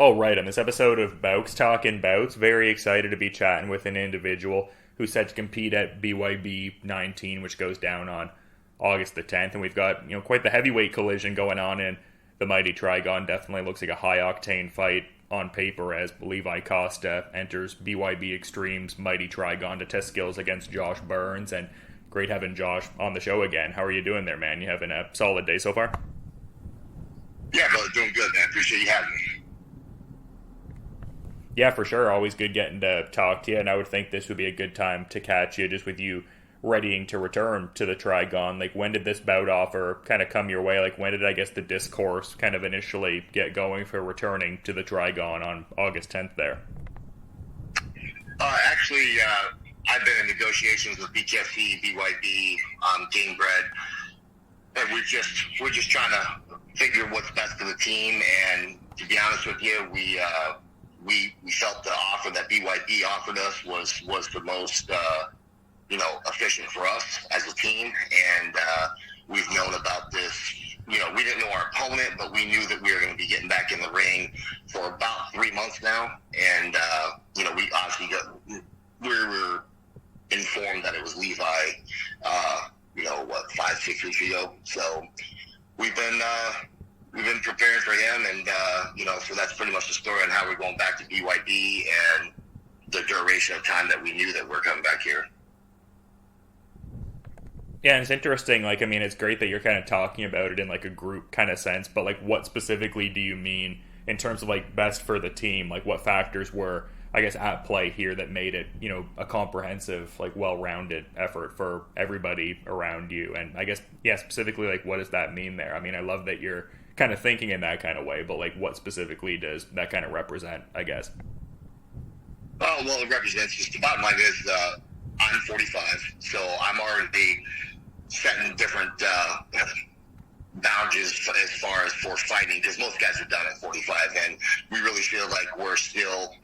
All right, on this episode of Bowks Talking Bouts, very excited to be chatting with an individual who's set to compete at BYB 19, which goes down on August the 10th, and we've got quite the heavyweight collision going on in the Mighty Trigon. Definitely looks like a high octane fight on paper as Levi Costa enters BYB Extreme's Mighty Trigon to test skills against Josh Burns. And great having Josh on the show again. How are you doing there, man? You having a solid day so far? Yeah, brother, doing good, man. Appreciate you having me. Yeah, for sure. Always good getting to talk to you, and I would think this would be a good time to catch you just with you readying to return to the Trigon. Like, when did this bout offer kind of come your way? Like, when did, I guess, the discourse kind of initially get going for returning to the Trigon on August 10th there? Actually, I've been in negotiations with BKFC, BYB, Gamebred, and we're just trying to figure what's best for the team. And to be honest with you, we felt the offer that BYB offered us was the most efficient for us as a team. And we've known about this. We didn't know our opponent, but we knew that we were going to be getting back in the ring for about 3 months now. And we obviously we were informed that it was Levi. 5-6 weeks ago. So we've been preparing for him, and so that's pretty much the story on how we're going back to BYB and the duration of time that we knew that we're coming back here. Yeah, and it's interesting. Like, I mean, it's great that you're kind of talking about it in like a group kind of sense, but like, what specifically do you mean in terms of like best for the team? Like, what factors were, I guess, at play here that made it, a comprehensive, like, well-rounded effort for everybody around you? And I guess, yeah, specifically, like, what does that mean there? I mean, I love that you're kind of thinking in that kind of way, but like, what specifically does that kind of represent, I guess? Oh, well, it represents, just the bottom line is I'm 45, so I'm already setting different boundaries as far as for fighting, because most guys are done at 45, and we really feel like we're still,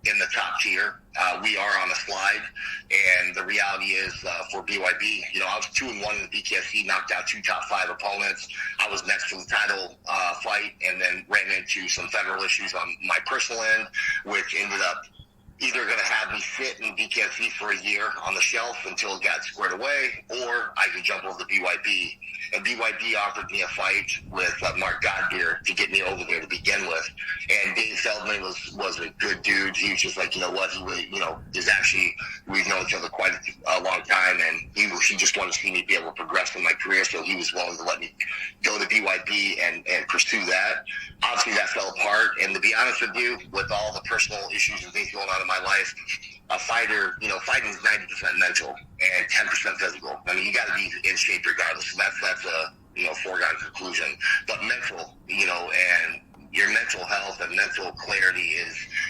in the top tier. We are on a slide, and the reality is for BYB, I was 2-1 in the BKFC, knocked out 2 top 5 opponents. I was next to the title fight, and then ran into some federal issues on my personal end, which ended up either going to have me sit in BKFC for a year on the shelf until it got squared away, or I could jump over to BYB. And BYB offered me a fight with Mark Godbeer to get me over there to begin with. And Dave Feldman was a good dude. He was just like, you know what, he really, is actually, we've known each other quite a long time, and he just wanted to see me be able to progress in my career, so he was willing to let me go to BYB and pursue that. Obviously, that fell apart, and to be honest with you, with all the personal issues and things going on in my life, a fighter, fighting is 90% mental and 10% physical. I mean, you got to be in shape regardless. That's a foregone conclusion. But mental, and your mental health and mental clarity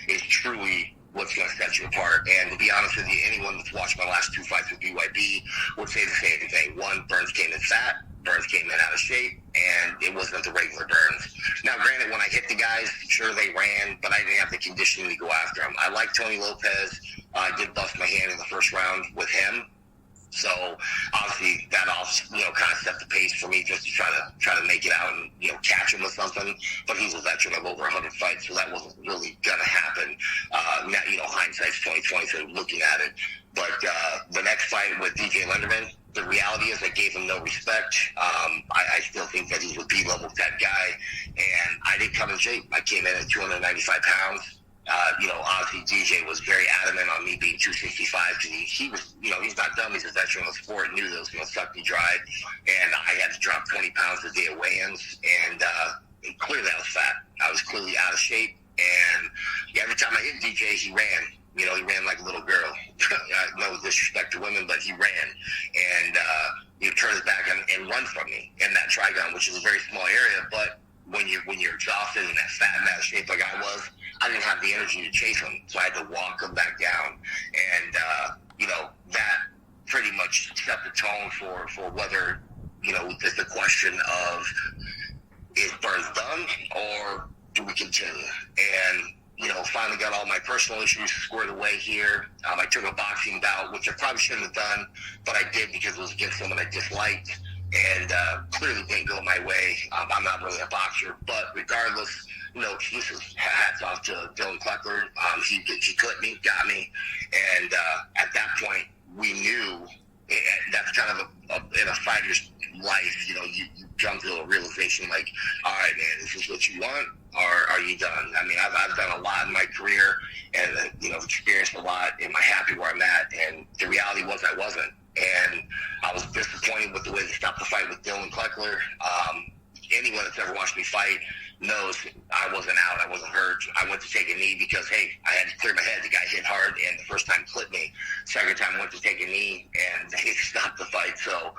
is truly what's going to set you apart. And to be honest with you, anyone that's watched my last 2 fights with BYB would say the same thing. One, Burns came in fat. Burns came in out of shape, and it wasn't the regular Burns. Now, granted, when I hit the guys, sure, they ran, but I didn't have the conditioning to go after them. I like Tony Lopez. I did bust my hand in the first round with him. So, obviously, that kind of set the pace for me just to try to make it out and, catch him with something. But he's a veteran of over 100 fights, so that wasn't really going to happen. Now, hindsight's 2020, so looking at it. But the next fight with DJ Lenderman, the reality is I gave him no respect. I still think that he's a B-level tech guy, and I didn't come in shape. I came in at 295 pounds. Obviously DJ was very adamant on me being 265 because he was, he's not dumb. He's a veteran of the sport, knew that it was going to suck me dry, and I had to drop 20 pounds the day of weigh-ins, and clearly I was fat. I was clearly out of shape, and every time I hit DJ, he ran. He ran like a little girl. No disrespect to women, but he ran. And he turned his back and run from me in that Trigon, which is a very small area. But when you're exhausted and that fat and that shape like I was, I didn't have the energy to chase him. So I had to walk him back down. And, that pretty much set the tone for whether, there's the question of, is Burns done or do we continue? And, finally got all my personal issues squared away here. I took a boxing bout, which I probably shouldn't have done, but I did because it was against someone I disliked, and clearly didn't go my way. I'm not really a boxer, but regardless, no excuses. Hats off to Dylan Kleckler. He clipped me, got me, and at that point, we knew that's kind of in a fighter's life. You know, you come to a realization like, all right, man, is this what you want, or are you done? I mean, I've done a lot in my career, and experienced a lot. Am I happy where I'm at? And the reality was I wasn't, and I was disappointed with the way they stopped the fight with Dylan Kleckler. Anyone that's ever watched me fight knows I wasn't out, I wasn't hurt. I went to take a knee because, hey, I had to clear my head. The guy hit hard, and the first time clipped me. Second time I went to take a knee, and they stopped the fight. So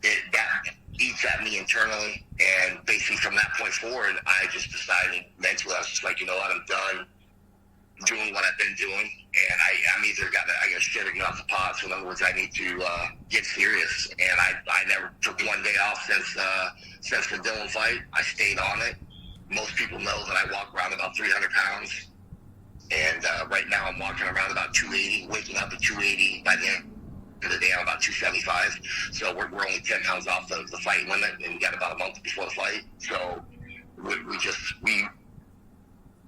that eats at me internally, and basically from that point forward, I just decided mentally, I was just like, you know what, I'm done doing what I've been doing, and I'm either I got shit or get off the pot. So in other words, I need to get serious, and I never took one day off since the Dylan fight. I stayed on it. Most people know that I walk around about 300 pounds, and right now I'm walking around about 280, waking up at 280. By the end of the day, I'm about 275. So we're only 10 pounds off the fight limit, and we got about a month before the fight. So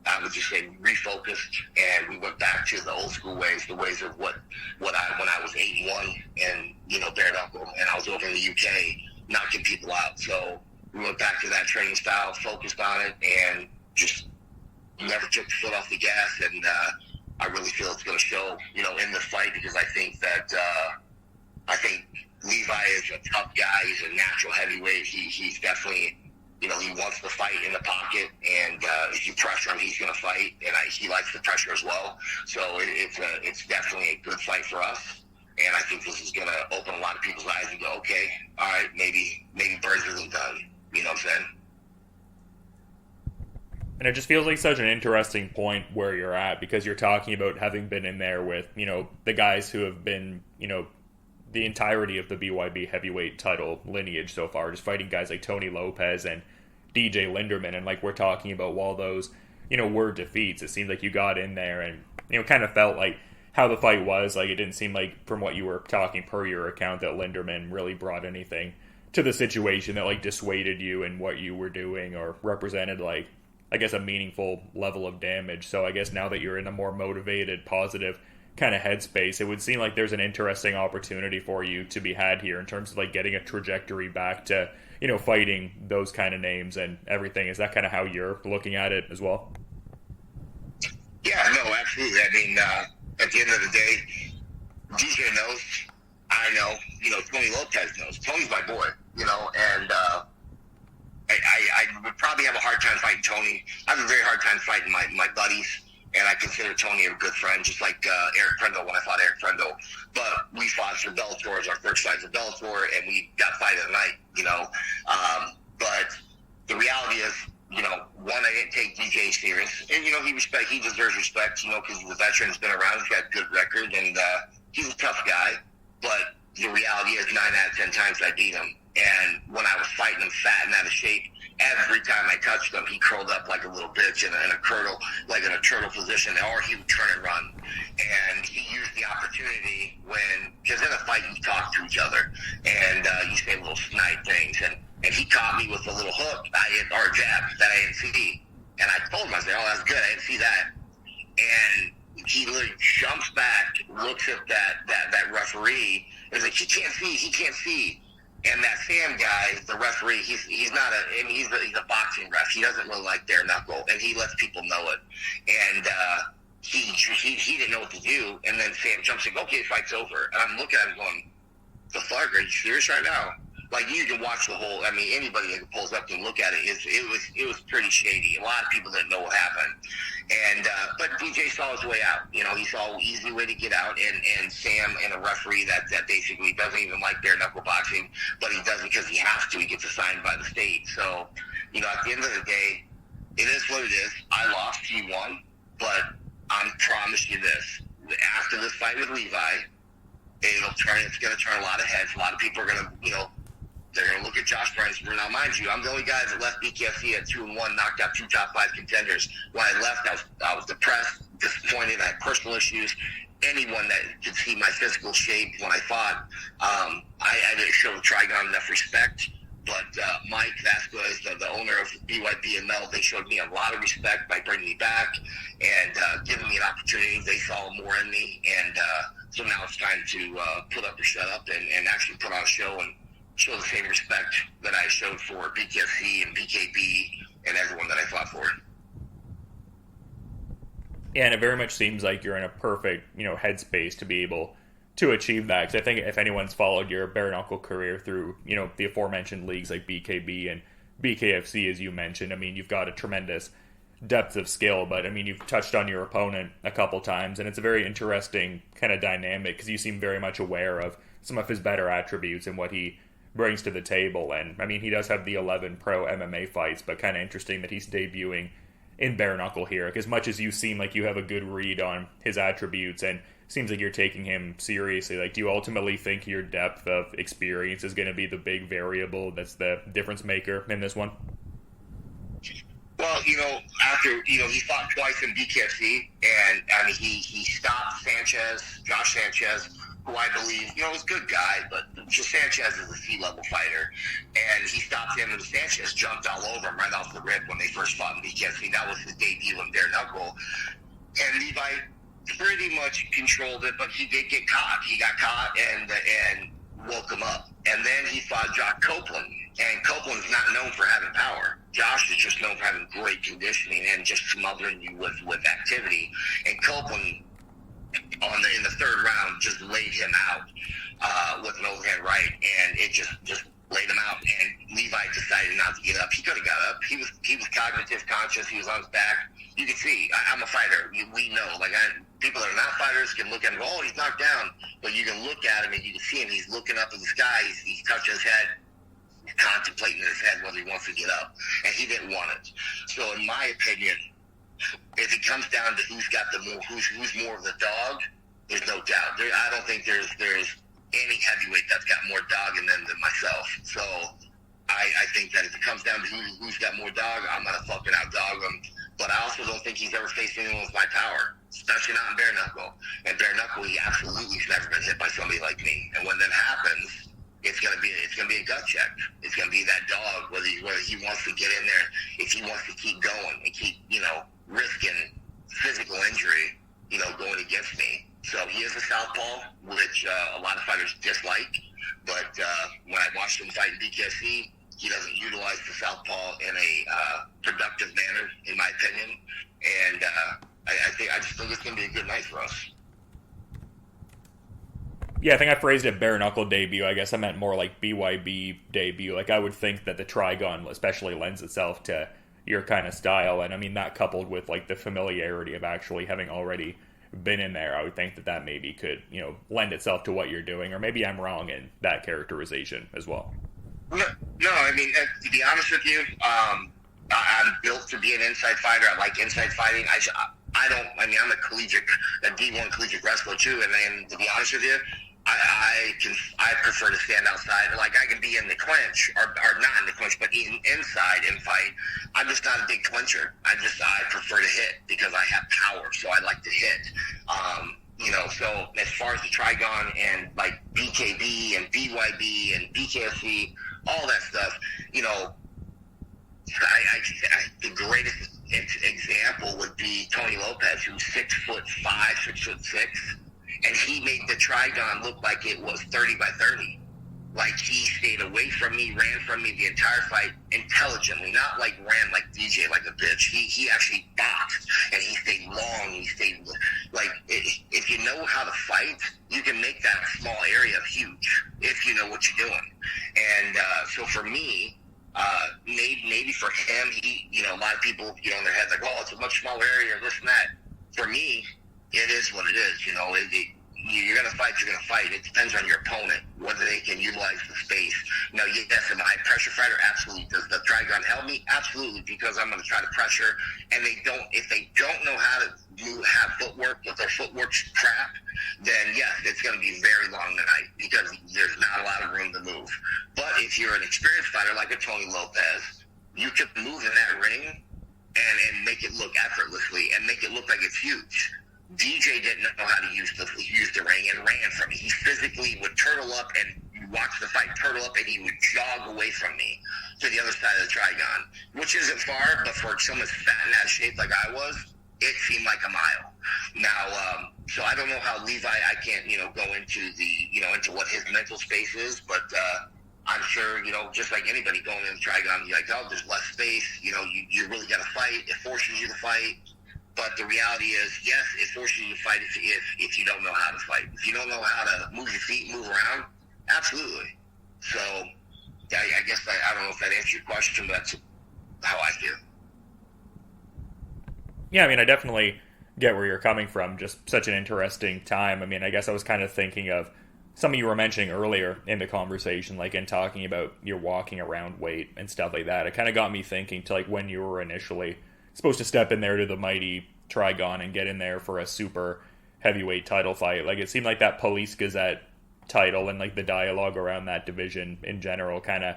I would just say refocused, and we went back to the old school ways, the ways of when I was 81 and bare knuckle, and I was over in the UK knocking people out. So we went back to that training style, focused on it, and just never took the foot off the gas. And I really feel it's going to show, in the fight, because I think that Levi is a tough guy. He's a natural heavyweight. He's definitely. He wants to fight in the pocket, and if you pressure him, he's going to fight, and he likes the pressure as well. So it's definitely a good fight for us, and I think this is going to open a lot of people's eyes and go, okay, all right, maybe Burns isn't done. You know what I'm saying? And it just feels like such an interesting point where you're at, because you're talking about having been in there with, the guys who have been, the entirety of the BYB heavyweight title lineage so far, just fighting guys like Tony Lopez and DJ Linderman. And like we're talking about, while those, were defeats, it seemed like you got in there and, kind of felt like how the fight was. Like, it didn't seem like, from what you were talking per your account, that Linderman really brought anything to the situation that like dissuaded you in what you were doing, or represented like, I guess, a meaningful level of damage. So I guess now that you're in a more motivated, positive kind of headspace, it would seem like there's an interesting opportunity for you to be had here in terms of like getting a trajectory back to, fighting those kind of names and everything. Is that kind of how you're looking at it as well? Yeah, no, absolutely. I mean, at the end of the day, DJ knows, I know, Tony Lopez knows. Tony's my boy, and I would probably have a hard time fighting Tony. I have a very hard time fighting my buddies. And I consider Tony a good friend, just like Eric Prendo when I fought Eric Prendo. But we fought for Bellator as our first fight for Bellator, and we got fight of the night, But the reality is, one, I didn't take DJ serious. And, he deserves respect, because he's a veteran, he's been around, he's got a good record, and he's a tough guy. But the reality is 9 out of 10 times I beat him. And when I was fighting him fat and out of shape, every time I touched him, he curled up like a little bitch in a turtle, like in a turtle position, or he would turn and run. And he used the opportunity because in a fight you talk to each other, and you say little snide things. And he caught me with a little hook, or a jab that I didn't see. And I told him, I said, oh, that's good, I didn't see that. And he literally jumps back, looks at that referee, and is like, he can't see. And that Sam guy, the referee, he's a boxing ref. He doesn't really like bare knuckle, and he lets people know it. And he didn't know what to do. And then Sam jumps in, okay, fight's over. And I'm looking at him going, the fuck, are you serious right now? Like, you can watch the whole. I mean, anybody that pulls up and look at it, it was pretty shady. A lot of people didn't know what happened. And but DJ saw his way out. He saw an easy way to get out. And Sam and a referee that basically doesn't even like bare knuckle boxing, but he does it because he has to. He gets assigned by the state. So, at the end of the day, it is what it is. I lost, he won, but I promise you this: after this fight with Levi, it's going to turn a lot of heads. A lot of people are going to, they're going to look at Josh Burns. Now, mind you, I'm the only guy that left BKFC at 2-1, knocked out 2 top 5 contenders. When I left, I was depressed, disappointed. I had personal issues. Anyone that could see my physical shape when I fought, I didn't show Trigon enough respect. But Mike Vasquez, the owner of BYB and Mel, they showed me a lot of respect by bringing me back and giving me an opportunity. They saw more in me, and so now it's time to put up or shut up and actually put on a show and show the same respect that I showed for BKFC and BKB and everyone that I fought for. Yeah, and it very much seems like you're in a perfect, headspace to be able to achieve that. Because I think if anyone's followed your bare knuckle career through, the aforementioned leagues like BKB and BKFC, as you mentioned, I mean, you've got a tremendous depth of skill. But I mean, you've touched on your opponent a couple times, and it's a very interesting kind of dynamic because you seem very much aware of some of his better attributes and what he brings to the table. And I mean, he does have the 11 pro MMA fights, but kind of interesting that he's debuting in bare knuckle here. As much as you seem like you have a good read on his attributes and seems like you're taking him seriously, like, do you ultimately think your depth of experience is going to be the big variable that's the difference maker in this one? Well, after, he fought twice in BKFC, and I mean, he stopped Josh Sanchez, who I believe, is a good guy, but just Sanchez is a C-level fighter. And he stopped him, and Sanchez jumped all over him right off the rip when they first fought in BKFC. That was his debut in bare knuckle. And Levi pretty much controlled it, but he did get caught. He got caught and woke him up. And then he fought Josh Copeland. And Copeland's not known for having power. Josh is just known for having great conditioning and just smothering you with activity. And Copeland, in the third round, just laid him out with an overhand right, and it just laid him out. And Levi decided not to get up. He could have got up. He was cognitive conscious. He was on his back. You can see, I'm a fighter. We know. People that are not fighters can look at him. Oh, he's knocked down. But you can look at him and you can see him. He's looking up in the sky. He's touching his head, contemplating in his head whether he wants to get up, and he didn't want it. So, in my opinion, if it comes down to who's more of the dog, there's no doubt. I don't think there's any heavyweight that's got more dog in them than myself. So I think that if it comes down to who's got more dog, I'm gonna fucking outdog him. But I also don't think he's ever faced anyone with my power, especially not in bare knuckle. And bare knuckle, he absolutely has never been hit by somebody like me. And when that happens, it's gonna be a gut check. It's gonna be that dog, whether he wants to get in there, if he wants to keep going and keep risking physical injury, going against me. So he is a southpaw, which a lot of fighters dislike. But when I watched him fight in BKFC, he doesn't utilize the southpaw in a productive manner, in my opinion. And I just think it's going to be a good night for us. Yeah, I think I phrased it bare knuckle debut. I guess I meant more like BYB debut. I would think that the Trigon especially lends itself to your kind of style. And I mean, that coupled with the familiarity of actually having already been in there, I would think that maybe could, lend itself to what you're doing. Or maybe I'm wrong in that characterization as well. No, I mean, to be honest with you, I'm built to be an inside fighter. I like inside fighting. I'm a D1 collegiate wrestler too. And then, to be honest with you, I prefer to stand outside. I can be in the clinch, or not in the clinch, but inside and fight. I'm just not a big clincher. I prefer to hit because I have power, so I like to hit. So as far as the Trigon and BKB and BYB and BKFC, all that stuff, the greatest example would be Tony Lopez, who's 6'5", 6'6", and he made the Trigon look like it was 30 by 30. He stayed away from me, ran from me the entire fight intelligently, not ran like DJ like a bitch. He actually boxed, and he stayed long. He stayed if you know how to fight, you can make that small area huge if you know what you're doing. And so for me, maybe for him, a lot of people get on their head it's a much smaller area, this and that. For me, it is what it is. You're going to fight, you're going to fight. It depends on your opponent, whether they can utilize the space. Now, yes, am I a pressure fighter? Absolutely. Does the Trigon help me? Absolutely, because I'm going to try to pressure. And if they don't know how to have footwork, if their footwork's crap, then yes, it's going to be very long tonight because there's not a lot of room to move. But if you're an experienced fighter like a Tony Lopez, you can move in that ring and make it look effortlessly and make it look like it's huge. DJ didn't know how to use the ring and ran from me. He physically would turtle up and watch the fight turtle up, and he would jog away from me to the other side of the trigon, which isn't far, but for someone fat and out of shape like I was, it seemed like a mile. Now, so I don't know how Levi, I can't, go into into what his mental space is, but I'm sure, just like anybody going in the trigon, you're like, oh, there's less space, you really got to fight, it forces you to fight. But the reality is, yes, it forces you to fight if you don't know how to fight. If you don't know how to move your feet, move around, absolutely. So I guess I don't know if that answers your question, but that's how I feel. Yeah, I mean, I definitely get where you're coming from. Just such an interesting time. I mean, I guess I was kind of thinking of something you were mentioning earlier in the conversation, like in talking about your walking around weight and stuff like that. It kind of got me thinking to like when you were initially supposed to step in there to the mighty Trigon and get in there for a super heavyweight title fight. Like it seemed like that Police Gazette title and like the dialogue around that division in general kind of,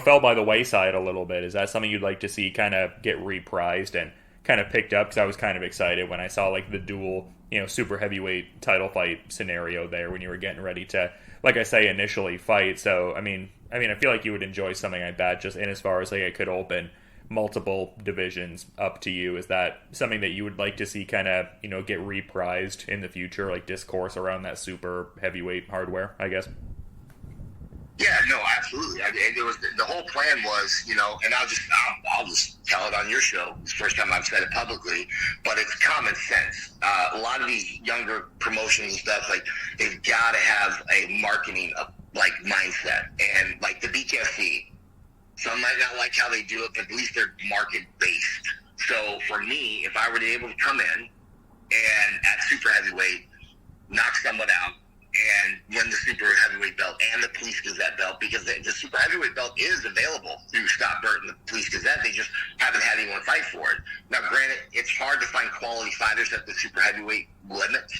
fell by the wayside a little bit. Is that something you'd like to see kind of get reprised and kind of picked up? Because I was kind of excited when I saw like the dual, super heavyweight title fight scenario there when you were getting ready to, like I say, initially fight. So, I mean, I feel like you would enjoy something like that just in as far as like it could open multiple divisions up to you. Is that something that you would like to see kind of, get reprised in the future, like discourse around that super heavyweight hardware, I guess? Yeah, no, absolutely. It was the whole plan was, and I'll just tell it on your show. It's the first time I've said it publicly, but it's common sense. A lot of these younger promotions and stuff, like they've got to have a marketing like mindset, and like the BKFC. Some might not like how they do it, but at least they're market based. So for me, if I were to be able to come in and at super heavyweight, knock someone out, and win the super heavyweight belt and the Police Gazette belt, because the super heavyweight belt is available through Scott Burt and the Police Gazette. They just haven't had anyone fight for it. Now, granted, it's hard to find quality fighters at the super heavyweight limit,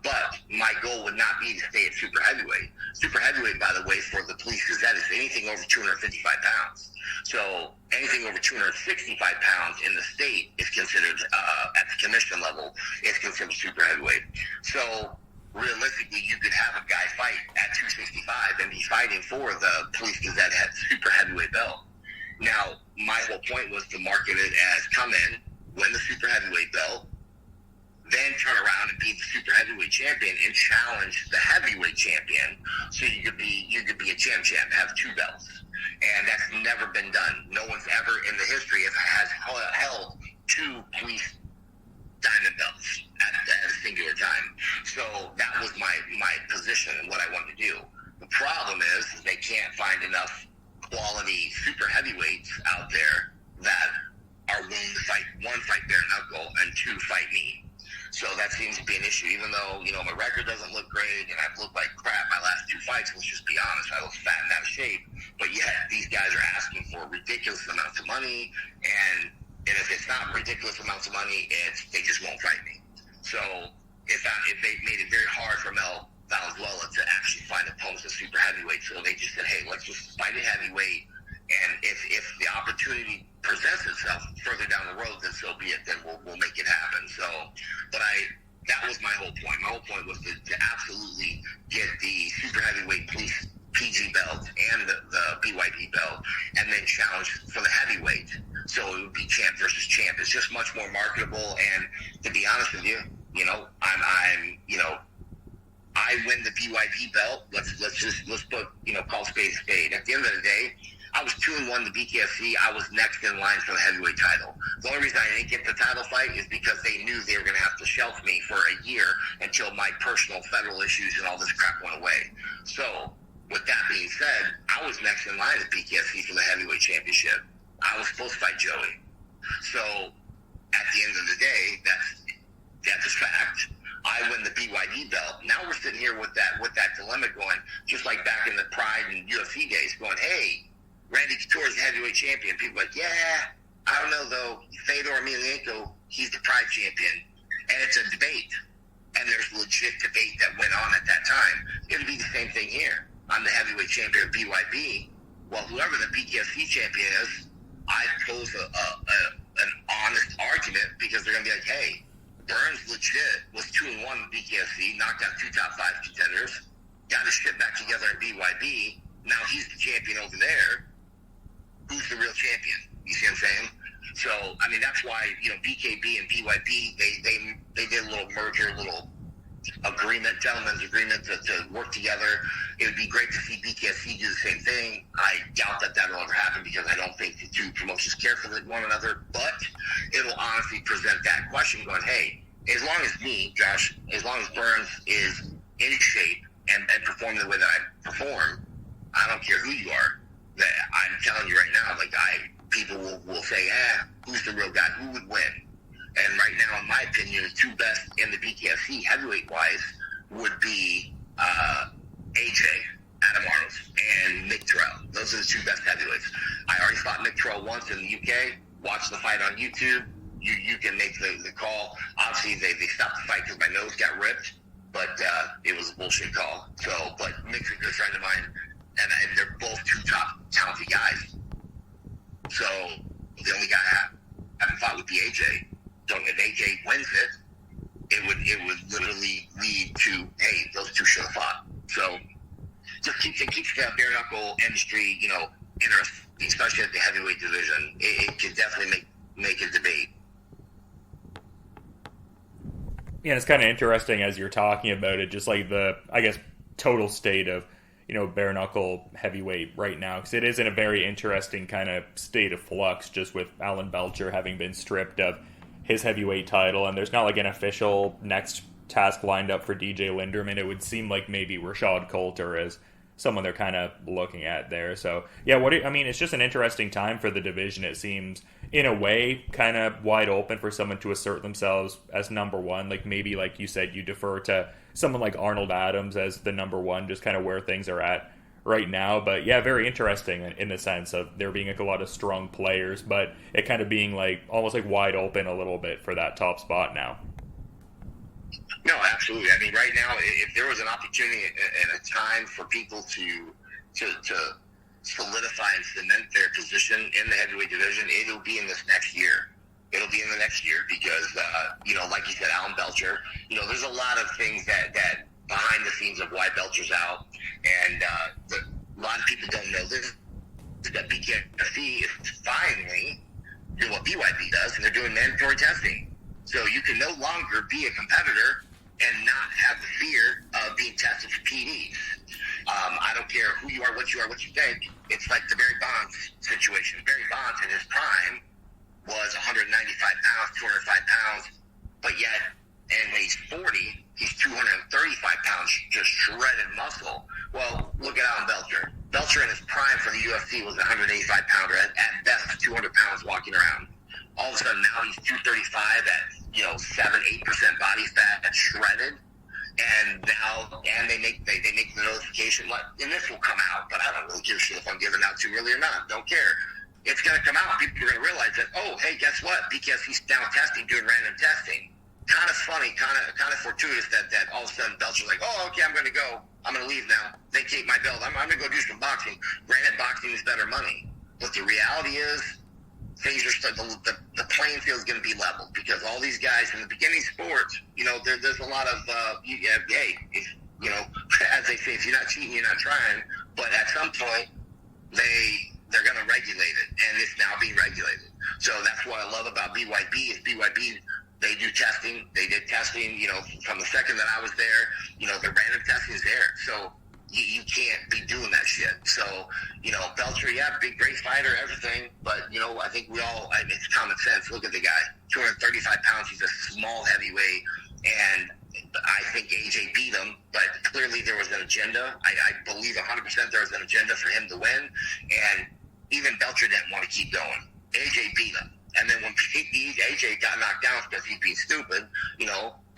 but my goal would not be to stay at super heavyweight. Super heavyweight, by the way, for the Police Gazette is anything over 255 pounds. So anything over 265 pounds in the state is considered, at the commission level, is considered super heavyweight. So realistically, you could have a guy fight at 265 and be fighting for the Police Gazette super heavyweight belt. Now, my whole point was to market it as come in, win the super heavyweight belt, then turn around and be the super heavyweight champion and challenge the heavyweight champion, so you could be a champ, have two belts. And that's never been done. No one's ever in the history has held two police diamond belts at a singular time. So that was my position and what I wanted to do. The problem is they can't find enough quality super heavyweights out there that are willing to fight, one, fight bare knuckle, and two, fight me. So that seems to be an issue, even though, my record doesn't look great and I've looked like crap my last two fights. Let's just be honest. I was fat and out of shape. But yet these guys are asking for ridiculous amounts of money, and if it's not ridiculous amounts of money, they just won't fight me. So if they made it very hard for Mel Valenzuela to actually find opponents at super heavyweight, so they just said, hey, let's just fight at heavyweight, and if the opportunity presents itself further down the road, then so be it. Then we'll make it happen. So, but that was my whole point. My whole point was to absolutely get the super heavyweight police PG belt and the BYB belt, and then challenge for the heavyweight. So it would be champ versus champ. It's just much more marketable. And to be honest with you, I win the BYB belt. Let's put call spade a spade. At the end of the day, I was 2-1 the BKFC. I was next in line for the heavyweight title. The only reason I didn't get the title fight is because they knew they were going to have to shelf me for a year until my personal federal issues and all this crap went away. So, with that being said, I was next in line at BKFC for the heavyweight championship. I was supposed to fight Joey. So, at the end of the day, that's a fact. I win the BYD belt. Now we're sitting here with that dilemma going, just like back in the Pride and UFC days, going, hey, Randy Couture's the heavyweight champion. People are like, yeah, I don't know though. Fedor Emelianenko, he's the Pride champion. And it's a debate. And there's legit debate that went on at that time. It's going to be the same thing here. I'm the heavyweight champion of BYB. Well, whoever the BKFC champion is, I pose an honest argument, because they're going to be like, hey, Burns legit was 2-1 in BKFC, knocked out 2 top 5 contenders. got his shit back together at BYB. Now he's the champion over there. Who's the real champion? You see what I'm saying? So, I mean, that's why, BKB and BYB, they did a little merger, a little agreement, gentleman's agreement to work together. It would be great to see BKFC do the same thing. I doubt that that'll ever happen because I don't think the two promotions care for one another, but it'll honestly present that question going, hey, as long as me, Josh, as long as Burns is in shape and performing the way that I perform, I don't care who you are. That I'm telling you right now, people will say, who's the real guy? Who would win? And right now, in my opinion, the two best in the BKFC heavyweight-wise would be AJ, Adam Arnold, and Mick Terrell. Those are the two best heavyweights. I already fought Mick Terrell once in the UK. Watched the fight on YouTube. You can make the call. Obviously, they stopped the fight because my nose got ripped, but it was a bullshit call. But Mick's a good friend of mine, and they're both two top talented guys. So the only guy I haven't fought would be AJ. So if AJ wins it would literally lead to, hey, those two should have fought. So just keeps the bare knuckle industry, interesting, especially at the heavyweight division. It could definitely make a debate. Yeah, it's kind of interesting as you're talking about it, just like the, I guess, total state of, bare knuckle heavyweight right now, because it is in a very interesting kind of state of flux, just with Alan Belcher having been stripped of his heavyweight title, and there's not like an official next task lined up for DJ Linderman. It would seem like maybe Rashad Coulter is someone they're kind of looking at there. So yeah, it's just an interesting time for the division. It seems in a way kind of wide open for someone to assert themselves as number one. Like maybe, like you said, you defer to someone like Arnold Adams as the number one, just kind of where things are at right now. But yeah, very interesting in the sense of there being like a lot of strong players, but it kind of being like almost like wide open a little bit for that top spot now. No, absolutely. I mean, right now, if there was an opportunity and a time for people to solidify and cement their position in the heavyweight division, it'll be in this next year. It'll be in the next year because, like you said, Alan Belcher, there's a lot of things that behind the scenes of why Belcher's out. And a lot of people don't know this, that BKFC is finally doing what BYB does, and they're doing mandatory testing. So you can no longer be a competitor and not have the fear of being tested for PEDs. I don't care who you are, what you think. It's like the Barry Bonds situation. Barry Bonds in his prime was 195 pounds, 205 pounds, but yet, and when he's 40, he's 235 pounds, just shredded muscle. Well, look at Alan Belcher. Belcher in his prime for the UFC was a 185 pounder, at best 200 pounds walking around. All of a sudden now he's 235 at 7-8% body fat, shredded, and they make the notification, and this will come out, but I don't really give a shit if I'm giving out too early or not. Don't care. It's going to come out. People are going to realize that, oh, hey, guess what? BKFC's down testing, doing random testing. Kind of funny, kind of fortuitous that all of a sudden Belcher's like, oh, okay, I'm going to go. I'm going to leave now. Vacate my belt. I'm going to go do some boxing. Granted, boxing is better money, but the reality is things are the playing field is going to be leveled because all these guys in the beginning sports, there's a lot of as they say, if you're not cheating, you're not trying. But at some point, they're going to regulate it, and it's now being regulated. So that's what I love about BYB is BYB. They do testing. They did testing, from the second that I was there. The random testing is there. So you can't be doing that shit. So, Belcher, big, great fighter, everything. But, I think it's common sense. Look at the guy, 235 pounds. He's a small heavyweight. And I think AJ beat him. But clearly there was an agenda. I believe 100% there was an agenda for him to win. And even Belcher didn't want to keep going. AJ beat him. And then when AJ got knocked down because he's being stupid,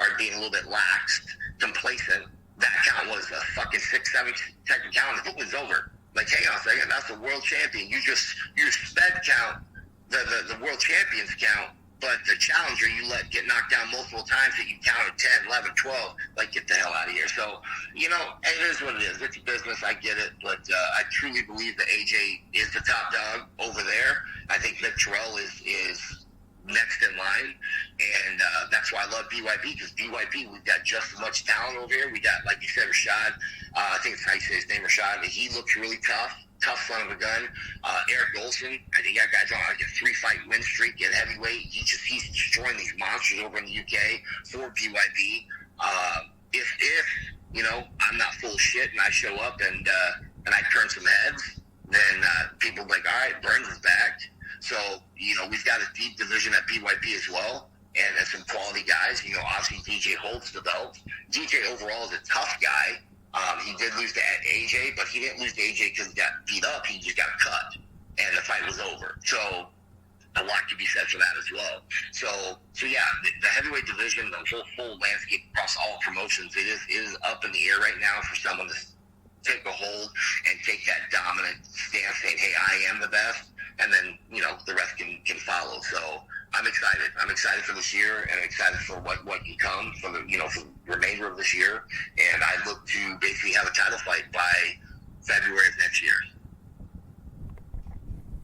or being a little bit lax, complacent, that count was a fucking 6-7 second count. The fight was over. Like, hang on a second, that's the world champion. You sped count the world champions count, but the challenger you let get knocked down multiple times that you counted 10, 11, 12. Like, get the hell out of here. So, it is what it is. It's business. I get it. But I truly believe that AJ is the top dog over there. I think Mick Terrell is next in line, and that's why I love BYB, because BYB, we've got just as much talent over here. We got, like you said, Rashad. I think it's how you say his name, Rashad. He looks really tough son of a gun. Eric Olson, I think that guy's on like a 3-fight win streak at heavyweight. He's destroying these monsters over in the UK for BYB. If you know, I'm not full of shit and I show up and I turn some heads, then people be like, all right, Burns is back. So, you know, we've got a deep division at BYB as well, and some quality guys. You know, obviously DJ holds the belt. DJ overall is a tough guy. He did lose to AJ, but he didn't lose to AJ because he got beat up. He just got cut, and the fight was over. So a lot to be said for that as well. So yeah, the heavyweight division, the whole full landscape across all promotions, it is up in the air right now for someone to take a hold and take that dominant stance, saying, "Hey, I am the best," and then, you know, the rest can follow. So I'm excited. I'm excited for this year, and I'm excited for what can come for the, you know, for the remainder of this year. And I look to basically have a title fight by February of next year.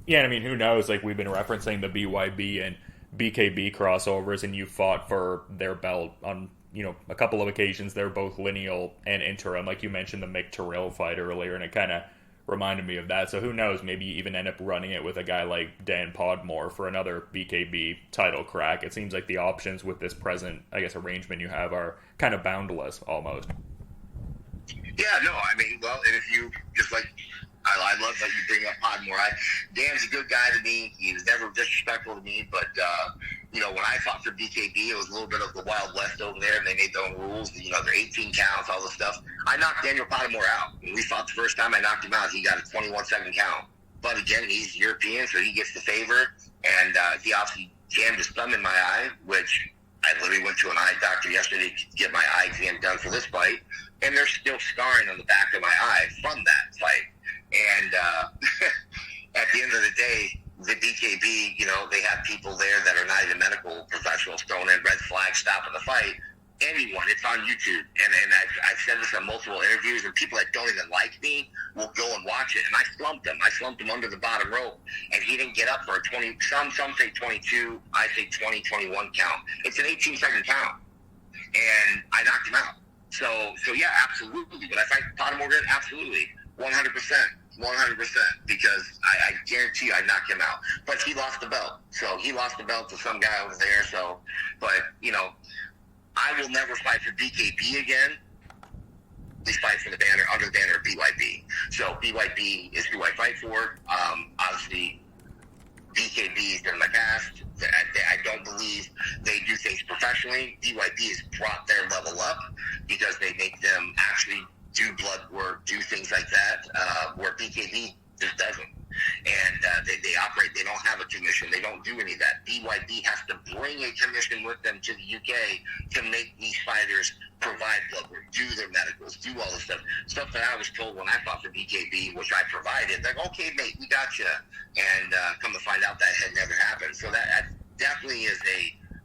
Yeah, I mean, who knows? Like, we've been referencing the BYB and BKB crossovers, and you fought for their belt on, you know, a couple of occasions. They're both lineal and interim. Like you mentioned the Mick Terrell fight earlier, and it kind of reminded me of that. So who knows? Maybe you even end up running it with a guy like Dan Podmore for another BKB title crack. It seems like the options with this present, I guess, arrangement you have are kind of boundless almost. Yeah, no, I mean, well, and if you just like, I love that you bring up Podmore. Dan's a good guy to me. He was never disrespectful to me, but you know, when I fought for BKB, it was a little bit of the Wild West over there, and they made their own rules. You know, they're 18 counts, all this stuff. I knocked Daniel Podmore out. When we fought the first time, I knocked him out. He got a 21-second count. But again, he's European, so he gets the favor, and he obviously jammed his thumb in my eye, which I literally went to an eye doctor yesterday to get my eye exam done for this fight, and there's still scarring on the back of my eye from that fight. And at the end of the day, the BKB, you know, they have people there that are not even medical professionals throwing in red flags, stopping the fight. Anyone, it's on YouTube. And I've said this on multiple interviews, and people that don't even like me will go and watch it. And I slumped him. I slumped him under the bottom rope. And he didn't get up for a 20, some say 22, I say 20, 21 count. It's an 18-second count. And I knocked him out. So yeah, absolutely. Would I fight Pottermore again? Absolutely. 100%. 100%, because I guarantee you I knocked him out. But he lost the belt. So he lost the belt to some guy over there. So, but, you know, I will never fight for BKB again. They fight for the banner, under the banner of BYB. So BYB is who I fight for. Obviously, BKB has done my past. I don't believe they do things professionally. BYB has brought their level up because they make them actually do blood work, do things like that, where BKB just doesn't. And they operate, they don't have a commission, they don't do any of that. BYB has to bring a commission with them to the UK to make these fighters provide blood work, do their medicals, do all this stuff that I was told when I fought for BKB, which I provided. Like, okay, mate, we got you. And come to find out that had never happened. So that definitely is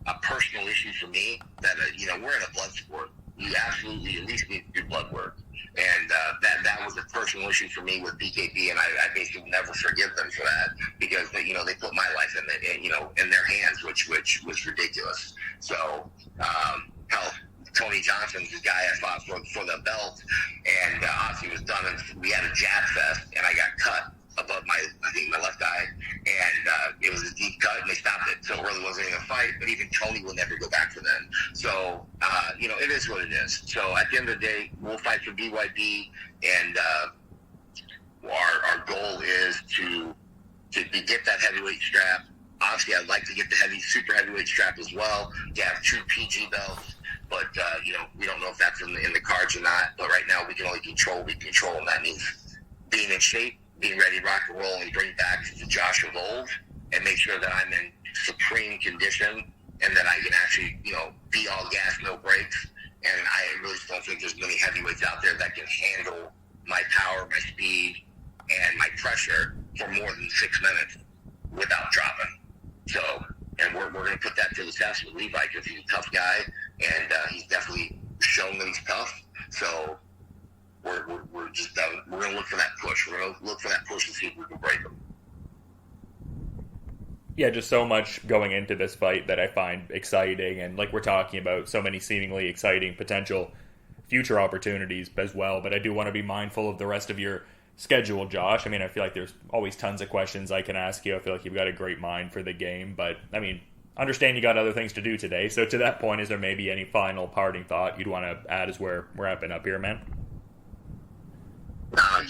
a personal issue for me, that, you know, we're in a blood sport. You absolutely at least need to do blood work. And that was a personal issue for me with BKB, and I basically never forgive them for that, because they, you know, they put my life in it, and, you know, in their hands, which was ridiculous. So hell, Tony Johnson's the guy I fought for the belt, and obviously was done, and we had a jab fest, and I got cut above my left eye, and it was a deep cut, and they stopped it, so it really wasn't even a fight. But even Tony will never go back to them. So you know, it is what it is. So at the end of the day, we'll fight for BYB, and our goal is to get that heavyweight strap. Obviously, I'd like to get the super heavyweight strap as well, to have 2 PG belts. But you know, we don't know if that's in the cards or not. But right now, we can only control what we control, and that means being in shape, being ready to rock and roll, and bring back the Josh of old, and make sure that I'm in supreme condition, and that I can actually, you know, be all gas, no brakes. And I really don't think there's many heavyweights out there that can handle my power, my speed, and my pressure for more than 6 minutes without dropping. So, and we're going to put that to the test with Levi, because he's a tough guy, and he's definitely shown that he's tough. So we're just we're going to look for that push. We're going to look for that push and see if we can break them. Yeah, just so much going into this fight that I find exciting, and like we're talking about, so many seemingly exciting potential future opportunities as well. But I do want to be mindful of the rest of your schedule, Josh. I mean, I feel like there's always tons of questions I can ask you. I feel like you've got a great mind for the game, but I mean, understand you got other things to do today. So to that point, is there maybe any final parting thought you'd want to add as we're wrapping up here, man? I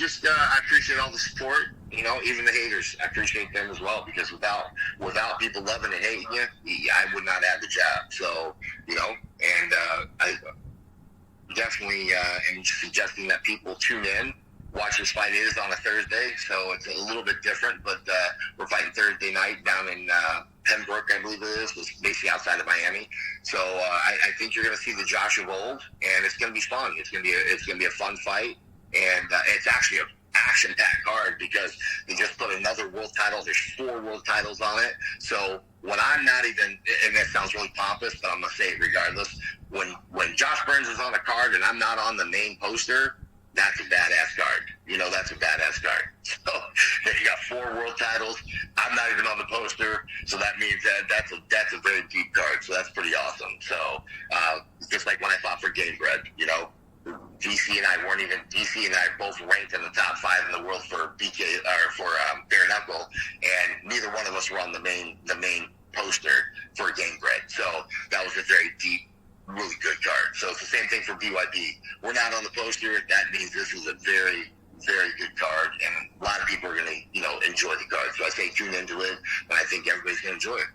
appreciate all the support. Even the haters, I appreciate them as well, because without people loving and hating you, I would not have the job. So, and I definitely am suggesting that people tune in. Watch this fight. It is on a Thursday, so it's a little bit different, but we're fighting Thursday night down in Pembroke, I believe it is. It's basically outside of Miami. So I think you're going to see the Josh of old, and it's going to be fun. It's going to be a fun fight. And it's actually an action-packed card, because they just put another world title. There's 4 world titles on it. So when I'm not even, and that sounds really pompous, but I'm going to say it regardless, when Josh Burns is on a card and I'm not on the main poster, that's a badass card. That's a badass card. So you got 4 world titles. I'm not even on the poster, so that means that's a very deep card. So that's pretty awesome. So just like when I fought for Game Bread, DC and I both ranked in the top 5 in the world for bare knuckle, and neither one of us were on the main poster for Game Bread. So that was a very deep, really good card. So it's the same thing for BYB. We're not on the poster. That means this is a very, very good card, and a lot of people are going to enjoy the card. So I say tune into it, and I think everybody's going to enjoy it.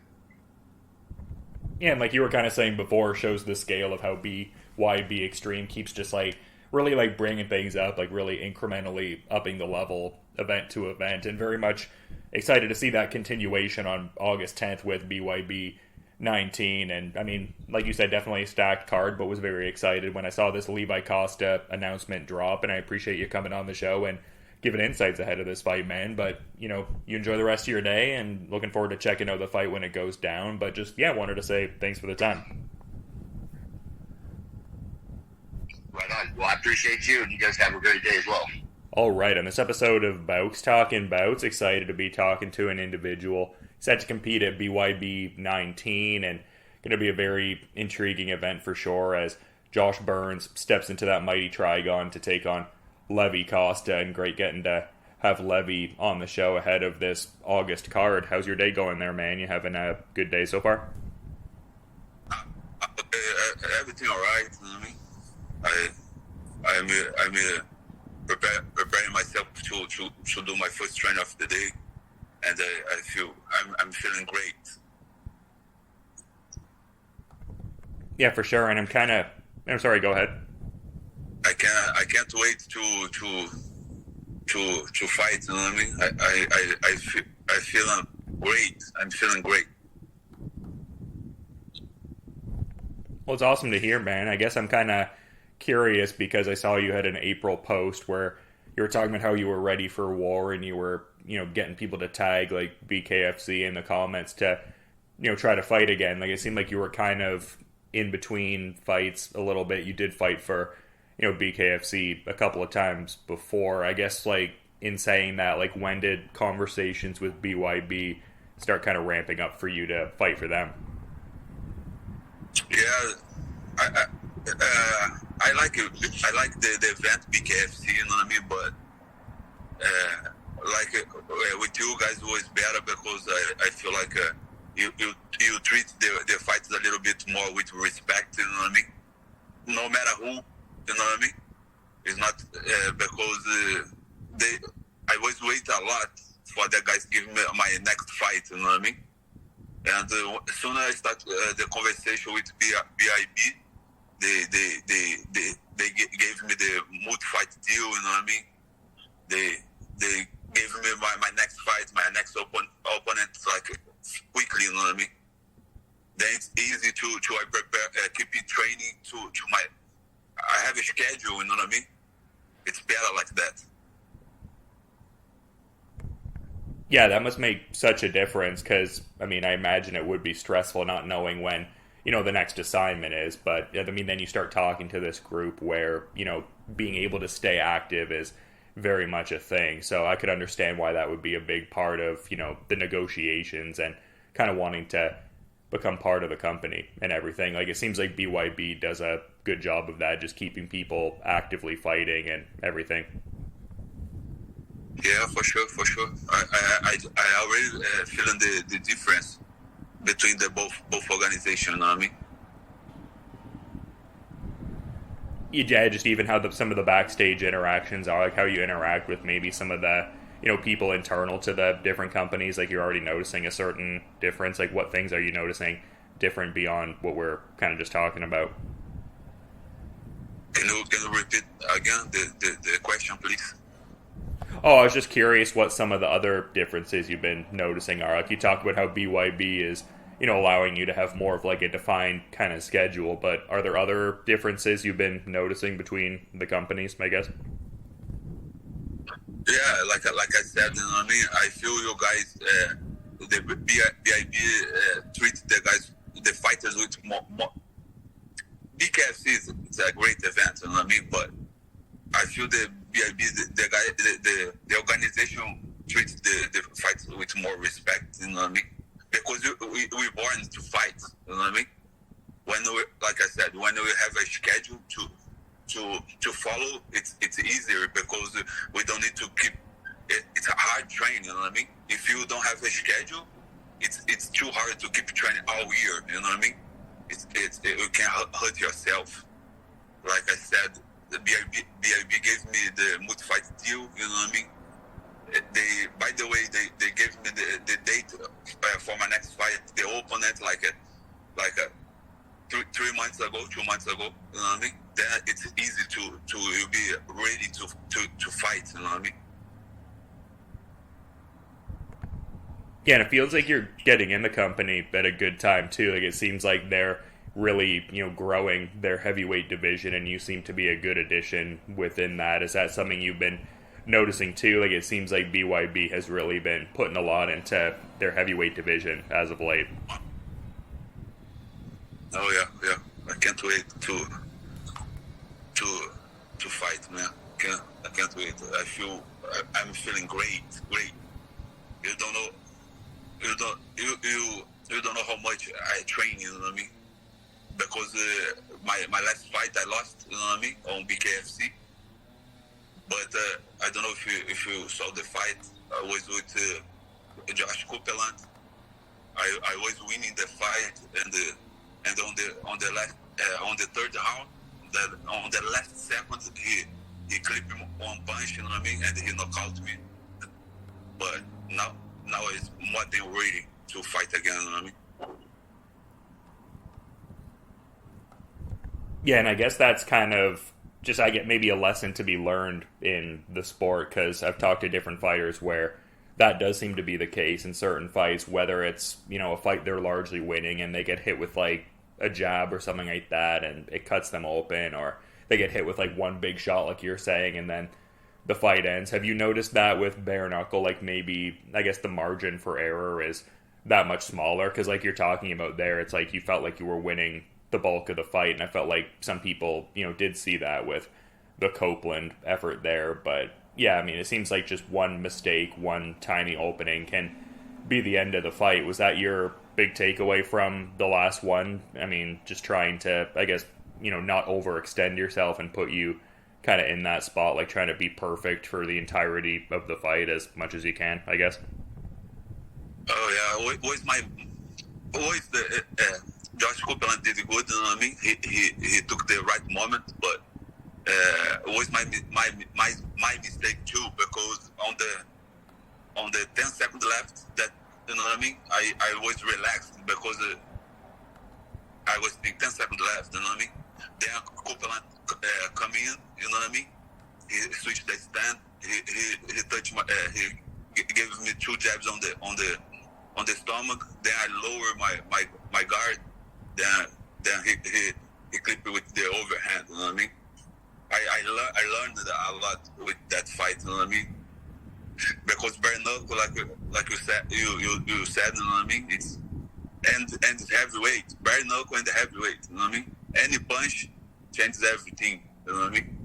Yeah, and like you were kind of saying before, shows the scale of how BYB Extreme keeps just like really like bringing things up, like really incrementally upping the level event to event, and very much excited to see that continuation on August 10th with BYB 19. And I mean, like you said, definitely a stacked card, but was very excited when I saw this Levi Costa announcement drop, and I appreciate you coming on the show and giving insights ahead of this fight, man. But you enjoy the rest of your day, and looking forward to checking out the fight when it goes down. But just wanted to say thanks for the time. Right on. Well, I appreciate you, and you guys have a great day as well. All right, on this episode of Bowks Talking Bouts, excited to be talking to an individual set to compete at BYB 19, and going to be a very intriguing event for sure, as Josh Burns steps into that mighty trigon to take on Levi Costa, and great getting to have Levi on the show ahead of this August card. How's your day going there, man? You having a good day so far? Everything all right. I'm preparing myself to do my first train of the day, and I'm feeling great. Yeah, for sure. And I'm sorry. Go ahead. I can't wait to fight. You know what I mean? I feel great. I'm feeling great. Well, it's awesome to hear, man. I guess I'm kind of curious because I saw you had an April post where you were talking about how you were ready for war, and you were, getting people to tag like BKFC in the comments to, try to fight again. Like, it seemed like you were kind of in between fights a little bit. You did fight for, BKFC a couple of times before. I guess, like, in saying that, like, when did conversations with BYB start kind of ramping up for you to fight for them? Yeah, I like it. I like the event BKFC, you know what I mean? But with you guys, it was better because I feel like you treat the fights a little bit more with respect, you know what I mean? No matter who, you know what I mean? It's not because I always wait a lot for the guys give me my next fight, you know what I mean? And as soon as I start the conversation with BIB, they gave me the multi-fight deal, you know what I mean? They gave me my next fight, my next opponent, like quickly, you know what I mean? Then it's easy to I prepare, keep it training to my. I have a schedule, you know what I mean? It's better like that. Yeah, that must make such a difference because, I mean, I imagine it would be stressful not knowing when, the next assignment is. But, I mean, then you start talking to this group where, being able to stay active is very much a thing. So I could understand why that would be a big part of, the negotiations and kind of wanting to become part of the company and everything. Like, it seems like BYB does a good job of that, just keeping people actively fighting and everything. Yeah, for sure. I already feeling the difference between the both organizations. You know what I mean? Yeah, just even how some of the backstage interactions are, like how you interact with maybe some of the people internal to the different companies. Like, you're already noticing a certain difference. Like, what things are you noticing different beyond what we're kind of just talking about? Can you repeat again the question, please? Oh, I was just curious what some of the other differences you've been noticing are. Like, you talked about how BYB is, allowing you to have more of like a defined kind of schedule, but are there other differences you've been noticing between the companies, I guess? Yeah, like I said, you know what I mean? I feel you guys, the BIB treat the fighters with more. BKFC is a great event, you know what I mean? But I feel the BIB, the organization treats the fights with more respect, you know what I mean? Because we're born to fight, you know what I mean? Like I said, when we have a schedule to follow, it's easier because we don't need to keep. It's a hard train, you know what I mean? If you don't have a schedule, it's too hard to keep training all year, you know what I mean? You can hurt yourself. Like I said, the BIB gave me the multi-fight deal, you know what I mean? By the way, they gave me the date for my next fight. The opponent like 3 months ago, 2 months ago, you know what I mean? Then it's easy to be ready to fight, you know what I mean? Yeah, and it feels like you're getting in the company at a good time too. Like, it seems like they're really, growing their heavyweight division, and you seem to be a good addition within that. Is that something you've been noticing too? Like, it seems like BYB has really been putting a lot into their heavyweight division as of late. Oh yeah. I can't wait to fight, man. I can't wait. I'm feeling great. You don't know. You don't know how much I train. You know what I mean? Because my last fight I lost. You know what I mean? On BKFC. But I don't know if you saw the fight. I was with Josh Copeland. I was winning the fight, and on the third round, on the last second, he clipped me one punch. You know what I mean? And he knocked me. But now it's more than ready to fight again. You know what I mean? Yeah, and I guess that's kind of just, I get maybe a lesson to be learned in the sport, because I've talked to different fighters where that does seem to be the case in certain fights, whether it's, a fight they're largely winning and they get hit with like a jab or something like that and it cuts them open, or they get hit with like one big shot like you're saying and then the fight ends. Have you noticed that with bare knuckle? Like, maybe, I guess the margin for error is that much smaller, because like you're talking about there, it's like you felt like you were winning the bulk of the fight, and I felt like some people, did see that with the Copeland effort there. But yeah, I mean, it seems like just one mistake, one tiny opening can be the end of the fight. Was that your big takeaway from the last one? I mean, just trying to, I guess, not overextend yourself and put you kind of in that spot, like trying to be perfect for the entirety of the fight as much as you can, I guess. Oh yeah, always the Josh Copeland did good. You know what I mean? He took the right moment, but it was my mistake too, because on the 10 seconds left, that, you know what I mean? I was relaxed because I was thinking 10 seconds left. You know what I mean? Then Copeland come in. You know what I mean? He switched the stand. He touched my. He gave me 2 jabs on the stomach. Then I lower my guard. Then he clipped me with the overhand. You know what I mean? I learned a lot with that fight. You know what I mean? Because bare knuckle, like you said, you said, you know what I mean? It's and heavyweight, bare knuckle and heavyweight. You know what I mean? Any punch changes everything. You know what I mean?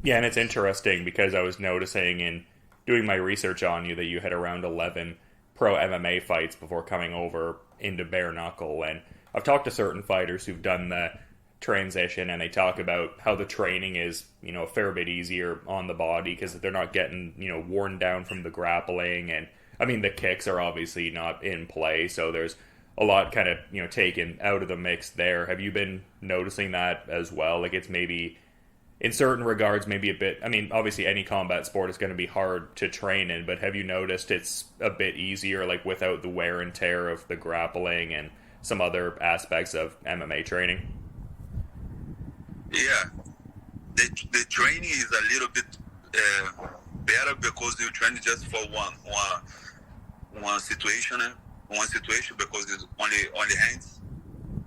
Yeah, and it's interesting because I was noticing in doing my research on you that you had around 11 pro MMA fights before coming over into bare knuckle. And I've talked to certain fighters who've done the transition, and they talk about how the training is, a fair bit easier on the body because they're not getting, worn down from the grappling. And I mean, the kicks are obviously not in play, so there's a lot kind of, taken out of the mix there. Have you been noticing that as well? Like, it's maybe, in certain regards, maybe a bit, I mean, obviously any combat sport is going to be hard to train in, but have you noticed it's a bit easier, like, without the wear and tear of the grappling and some other aspects of MMA training? Yeah. The training is a little bit better because you train just for one situation, because it's only hands,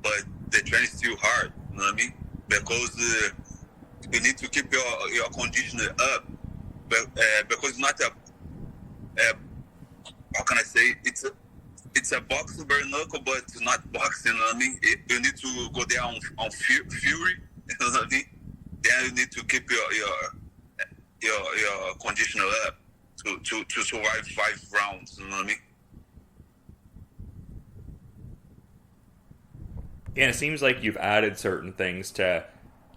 but the training is still hard, you know what I mean? Because you need to keep your condition up, but because it's not how can I say, it's a boxing bare knuckle, but it's not boxing, you know what I mean? You need to go there on fury, you know what I mean? Then you need to keep your condition up to survive 5 rounds, you know what I mean? Yeah, it seems like you've added certain things to,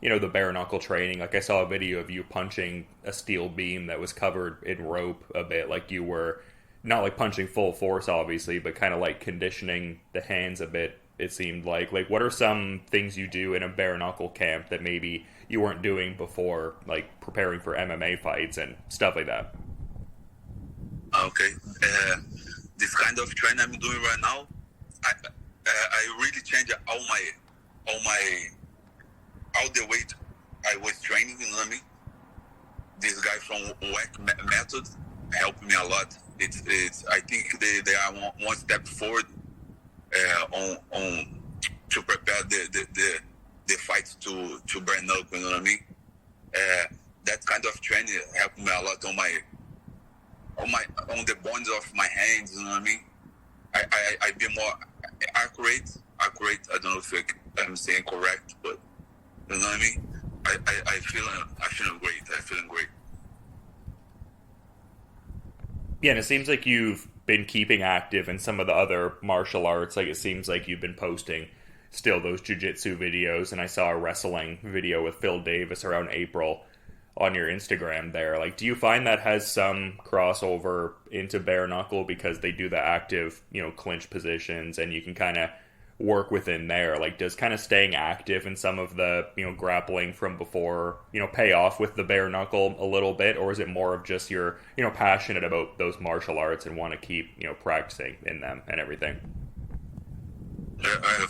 the bare knuckle training. Like, I saw a video of you punching a steel beam that was covered in rope a bit. Like, you were not like punching full force, obviously, but kind of like conditioning the hands a bit, it seemed like. Like, what are some things you do in a bare knuckle camp that maybe you weren't doing before, like preparing for MMA fights and stuff like that? Okay. This kind of training I'm doing right now, I really changed all the weight I was training, you know what I mean? This guy from WAC Method helped me a lot. It's I think they are one step forward on to prepare the fights to bare knuckle, you know what I mean? That kind of training helped me a lot on the bones of my hands, you know what I mean? I be more accurate. I don't know if I'm saying correct, but you know what I mean? I feeling great. I'm feeling great. Yeah, and it seems like you've been keeping active in some of the other martial arts. Like, it seems like you've been posting still those jiu-jitsu videos, and I saw a wrestling video with Phil Davis around April on your Instagram there. Like, do you find that has some crossover into bare knuckle because they do the active, clinch positions, and you can kind of work within there? Like, does kind of staying active in some of the, grappling from before, pay off with the bare knuckle a little bit, or is it more of just you're, passionate about those martial arts and want to keep, practicing in them and everything?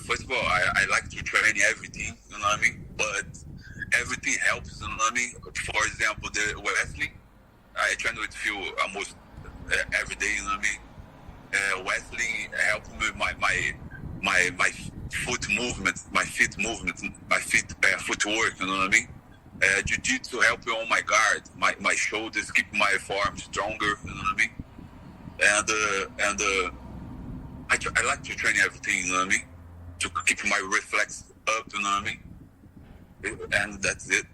First of all, I like to train everything, you know what I mean? But everything helps, you know what I mean? For example, the wrestling, I train with Phil almost every day, you know what I mean? Wrestling helps me with my foot movement, my feet footwork, you know what I mean? Jiu-jitsu help me on my guard, my shoulders, keep my forearms stronger, you know what I mean? I like to train everything, you know what I mean? To keep my reflex up, you know what I mean? And that's it.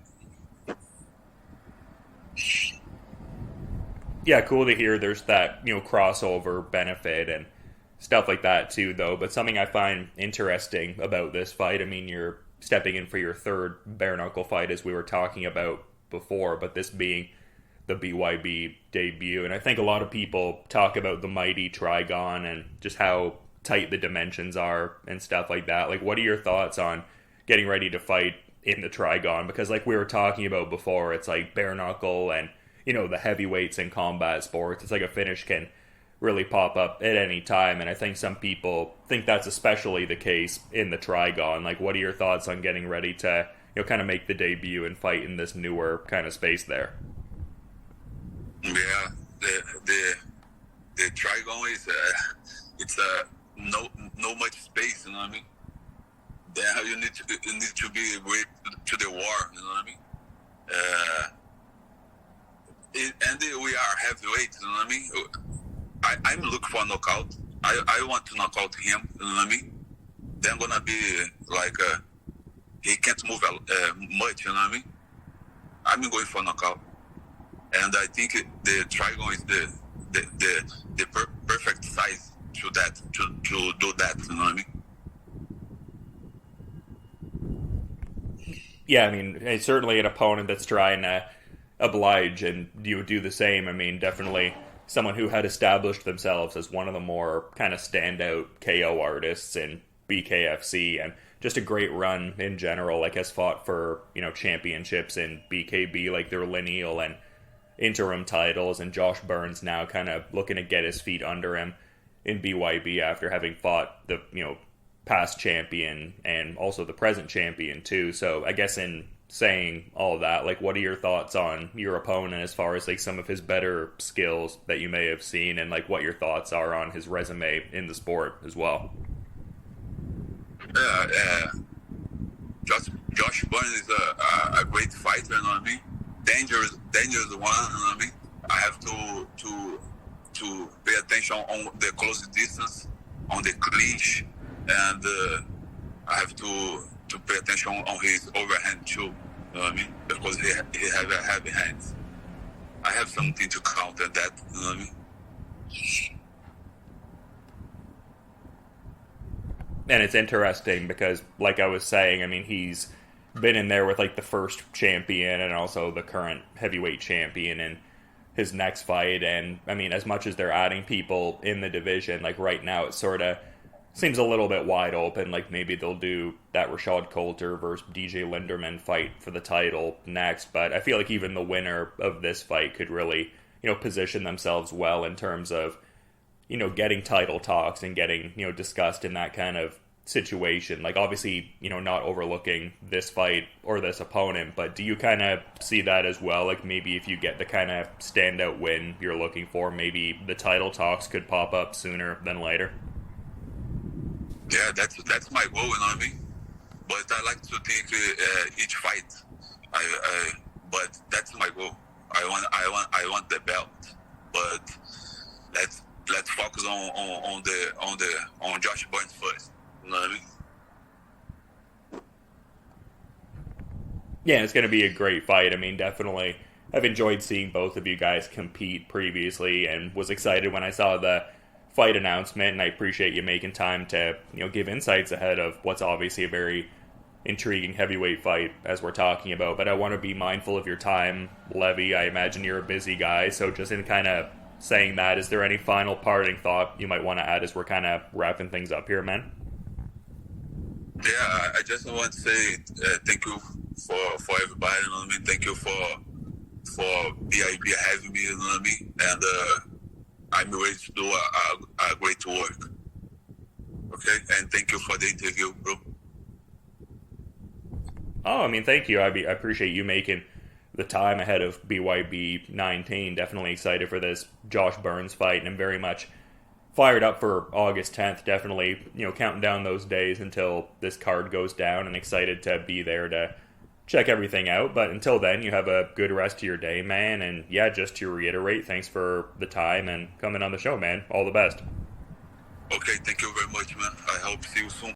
Yeah, cool to hear there's that, crossover benefit and stuff like that too, though. But something I find interesting about this fight, I mean, you're stepping in for your third bare knuckle fight, as we were talking about before, but this being the BYB debut. And I think a lot of people talk about the mighty Trigon and just how tight the dimensions are and stuff like that. Like, what are your thoughts on getting ready to fight in the Trigon? Because like we were talking about before, it's like bare knuckle and, the heavyweights in combat sports. It's like a finish can really pop up at any time, and I think some people think that's especially the case in the Trigon. Like, what are your thoughts on getting ready to, kind of make the debut and fight in this newer kind of space there? Yeah, the Trigon is it's no much space, you know what I mean? Then you need to be ready to the war, you know what I mean? And we are heavyweights, you know what I mean? I'm looking for a knockout. I want to knock out him, you know what I mean? Then gonna be like he can't move much, you know what I mean? I'm going for a knockout. and I think the triangle is the perfect size to do that. You know what I mean? Yeah, I mean, it's certainly an opponent that's trying to oblige, and you would do the same. I mean, definitely someone who had established themselves as one of the more kind of standout KO artists in BKFC, and just a great run in general. Like, has fought for, championships in BKB, like their lineal and interim titles, and Josh Burns now kind of looking to get his feet under him in BYB after having fought the, past champion and also the present champion too. So I guess in saying all of that, like, what are your thoughts on your opponent as far as like some of his better skills that you may have seen, and like what your thoughts are on his resume in the sport as well? Josh Burns is a great fighter, you know what I mean? Dangerous one, you know what I mean? I have to pay attention on the close distance, on the clinch, and I have to pay attention on his overhand too, you know what I mean? Because he has a heavy hands. I have something to counter that, you know what I mean? And it's interesting because, like I was saying, I mean, he's been in there with like the first champion and also the current heavyweight champion in his next fight. And I mean, as much as they're adding people in the division, like right now it sort of seems a little bit wide open. Like maybe they'll do that Rashad Coulter versus DJ Linderman fight for the title next. But I feel like even the winner of this fight could really, position themselves well in terms of, getting title talks and getting, discussed in that kind of situation. Like, obviously, not overlooking this fight or this opponent, but do you kind of see that as well? Like, maybe if you get the kind of standout win you're looking for, maybe the title talks could pop up sooner than later? Yeah, that's my goal, you know what I mean? But I like to take each fight. But that's my goal. I want the belt. But let's focus on Josh Burns first. You know what I mean? Yeah, it's going to be a great fight. I mean, definitely, I've enjoyed seeing both of you guys compete previously, and was excited when I saw the fight announcement. And I appreciate you making time to give insights ahead of what's obviously a very intriguing heavyweight fight as we're talking about. But I want to be mindful of your time, Levi. I imagine you're a busy guy, so just in kind of saying that, is there any final parting thought you might want to add as we're kind of wrapping things up here, man? Yeah, I just want to say thank you for everybody, you know what I mean? Thank you for BYB having me, you know what I mean? And I'm ready to do a great work. Okay? And thank you for the interview, bro. Oh, I mean, thank you. I appreciate you making the time ahead of BYB 19. Definitely excited for this Josh Burns fight, and I'm very much fired up for August 10th. Definitely, counting down those days until this card goes down, and excited to be there to check everything out. But until then, you have a good rest of your day, man. And yeah, just to reiterate, thanks for the time and coming on the show, man. All the best. Okay, thank you very much, man. I hope to see you soon.